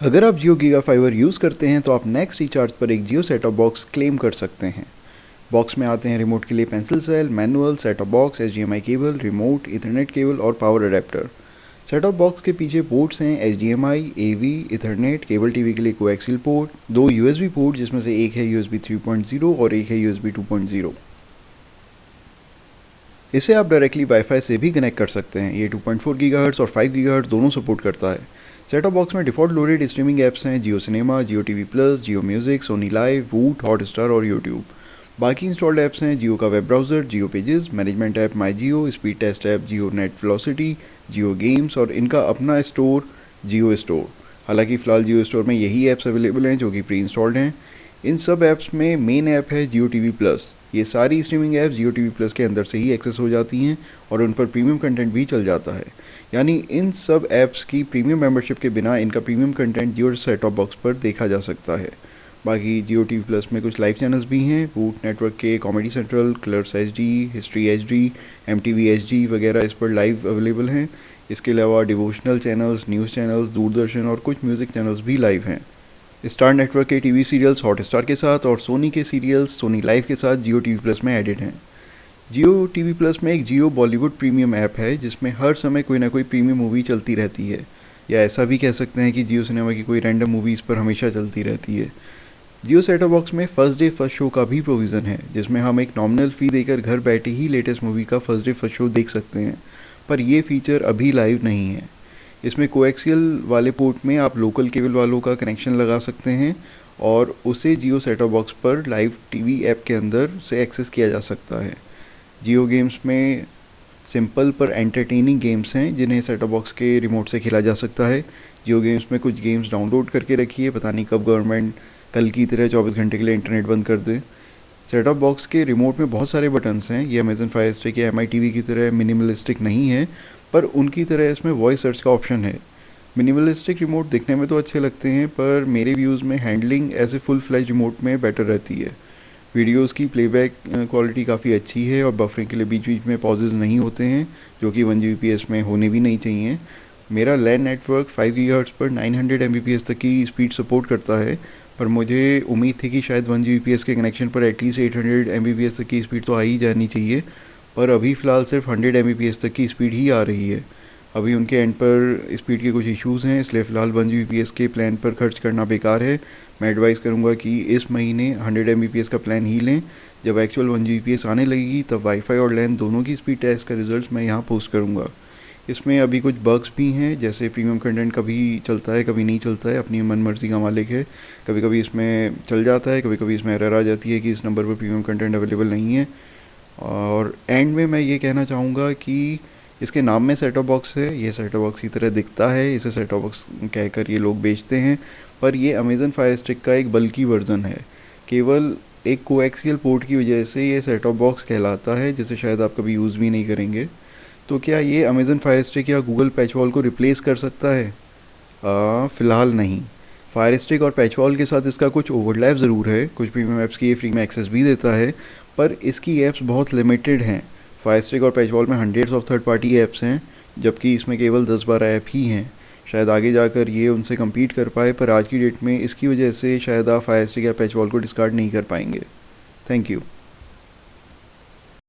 अगर आप जियो giga fibre use करते हैं तो आप नेक्स्ट रिचार्ज पर एक जियो सेट टॉप बॉक्स क्लेम कर सकते हैं। बॉक्स में आते हैं रिमोट के लिए pencil cell, manual, set top box, HDMI cable, remote, ethernet cable और power adapter. Set top box के पीछे पोर्ट्स हैं HDMI, AV, ethernet, cable TV के लिए कोएक्सियल पोर्ट, 2 USB पोर्ट जिसमें से एक है USB 3.0 और एक है USB 2.0। इसे आप डायरेक्टली वाईफाई से भी कनेक्ट कर सकते हैं। ये 2.4 गीगाहर्ट्ज़ और 5 गीगाहर्ट्ज़ दोनों सपोर्ट करता है। सेट टॉप बॉक्स में डिफ़ॉल्ट लोडेड स्ट्रीमिंग ऐप्स हैं जियो सिनेमा, जियो टीवी प्लस, जियो म्यूज़िक, सोनी लाइव, वूट, हॉटस्टार और यूट्यूब। बाकी इंस्टॉल्ड ऐप्स हैं जियो का वेब ब्राउज़र, जियो पेजेस, मैनेजमेंट ऐप माई जियो, स्पीड टेस्ट ऐप जियो नेट वेलोसिटी, जियो गेम्स और इनका अपना स्टोर जियो स्टोर। हालांकि फ़िलहाल जियो स्टोर में यही ऐप्स अवेलेबल हैं जो कि प्री इंस्टॉल्ड हैं। इन सब ऐप्स में मेन ऐप है जियो टीवी प्लस। ये सारी स्ट्रीमिंग ऐप्स जियो टीवी प्लस के अंदर से ही एक्सेस हो जाती हैं और उन पर प्रीमियम कंटेंट भी चल जाता है। यानी इन सब ऐप्स की प्रीमियम मेंबरशिप के बिना इनका प्रीमियम कंटेंट जियो सेट टॉप बॉक्स पर देखा जा सकता है। बाकी जियो टीवी प्लस में कुछ लाइव चैनल्स भी हैं, वूट नेटवर्क के comedy central, colours HD, history HD, MTV HD वगैरह इस पर लाइव अवेलेबल हैं। इसके अलावा devotional channels, news channels, Doordarshan और कुछ म्यूज़िक चैनल्स भी लाइव हैं। स्टार नेटवर्क के टीवी सीरियल्स हॉटस्टार के साथ और सोनी के सीरियल्स सोनी लाइव के साथ जियो टीवी प्लस में एडिड हैं। जियो टीवी प्लस में एक जियो बॉलीवुड प्रीमियम ऐप है जिसमें हर समय कोई ना कोई प्रीमियम मूवी चलती रहती है, या ऐसा भी कह सकते हैं कि जियो सिनेमा की कोई रैंडम मूवी इस पर हमेशा चलती रहती है। जियो सेट टॉप बॉक्स में फर्स्ट डे फर्स्ट शो का भी प्रोविज़न है जिसमें हम एक नॉमिनल फ़ी देकर घर बैठे ही लेटेस्ट मूवी का फर्स्ट डे फर्स्ट शो देख सकते हैं, पर ये फीचर अभी लाइव नहीं है। इसमें कोएक्सियल वाले पोर्ट में आप लोकल केबल वालों का कनेक्शन लगा सकते हैं और उसे जियो सेट टॉप बॉक्स पर लाइव टीवी ऐप के अंदर से एक्सेस किया जा सकता है। जियो गेम्स में सिंपल पर एंटरटेनिंग गेम्स हैं जिन्हें सेट टॉप बॉक्स के रिमोट से खेला जा सकता है। जियो गेम्स में कुछ गेम्स डाउनलोड करके रखिए, पता नहीं कब गवर्नमेंट कल की तरह 24 घंटे के लिए इंटरनेट बंद कर दे। सेट टॉप बॉक्स के रिमोट में बहुत सारे बटन्स हैं। ये अमेजन फायर स्टिक या MI TV की तरह मिनिमलिस्टिक नहीं है, पर उनकी तरह इसमें वॉइस सर्च का ऑप्शन है। मिनिमलिस्टिक रिमोट दिखने में तो अच्छे लगते हैं, पर मेरे व्यूज़ में हैंडलिंग ऐसे फुल फ्लैज रिमोट में बेटर रहती है। वीडियोस की प्लेबैक क्वालिटी काफ़ी अच्छी है और बफरिंग के लिए बीच बीच में पॉजेज नहीं होते हैं, जो कि 1 Gbps में होने भी नहीं चाहिए। मेरा लैन नेटवर्क 5 गीगाहर्ट्ज़ पर 900 Mbps तक की स्पीड सपोर्ट करता है, पर मुझे उम्मीद थी कि शायद 1 Gbps के कनेक्शन पर एटलीस्ट 800 Mbps तक की स्पीड तो आ ही जानी चाहिए, पर अभी फ़िलहाल सिर्फ 100 Mbps तक की स्पीड ही आ रही है। अभी उनके एंड पर स्पीड के कुछ इश्यूज़ हैं, इसलिए फ़िलहाल 1 Gbps के प्लान पर खर्च करना बेकार है। मैं एडवाइस करूंगा कि इस महीने 100 Mbps का प्लान ही लें। जब एक्चुअल 1 Gbps आने लगेगी तब वाईफाई और लैन दोनों की स्पीड टेस्ट का रिजल्ट्स मैं यहाँ पोस्ट करूँगा। इसमें अभी कुछ बग्स भी हैं, जैसे प्रीमियम कंटेंट कभी चलता है कभी नहीं चलता है, अपनी मन मर्जी का मालिक है। कभी कभी इसमें चल जाता है, कभी कभी इसमें एरर आ जाती है कि इस नंबर पर प्रीमियम कंटेंट अवेलेबल नहीं है। और एंड में मैं ये कहना चाहूँगा कि इसके नाम में सेट टॉप बॉक्स है, ये सेट टॉप बॉक्स की तरह दिखता है, इसे सेट टॉप बॉक्स कहकर ये लोग बेचते हैं, पर ये अमेजन फायर स्टिक का एक बल्कि वर्जन है। केवल एक कोएक्सियल पोर्ट की वजह से ये सेट टॉप बॉक्स कहलाता है, जिसे शायद आप कभी यूज़ भी नहीं करेंगे। तो क्या ये अमेजन फायर स्टिक या गूगल पैचवॉल को रिप्लेस कर सकता है? फ़िलहाल नहीं। फायर स्टिक और पैचवॉल के साथ इसका कुछ ओवरलैप ज़रूर है, कुछ प्रीमियम ऐप्स की ये फ्री में एक्सेस भी देता है, पर इसकी ऐप्स बहुत लिमिटेड हैं। फायर स्टिक और पैचवॉल में hundreds of third party apps हैं, जबकि इसमें केवल 10-12 ऐप ही हैं। शायद आगे जाकर ये उनसे कम्पीट कर पाए, पर आज की डेट में इसकी वजह से शायद आप फायर स्टिक या पैचवॉल को डिस्कार्ड नहीं कर पाएंगे। Thank you.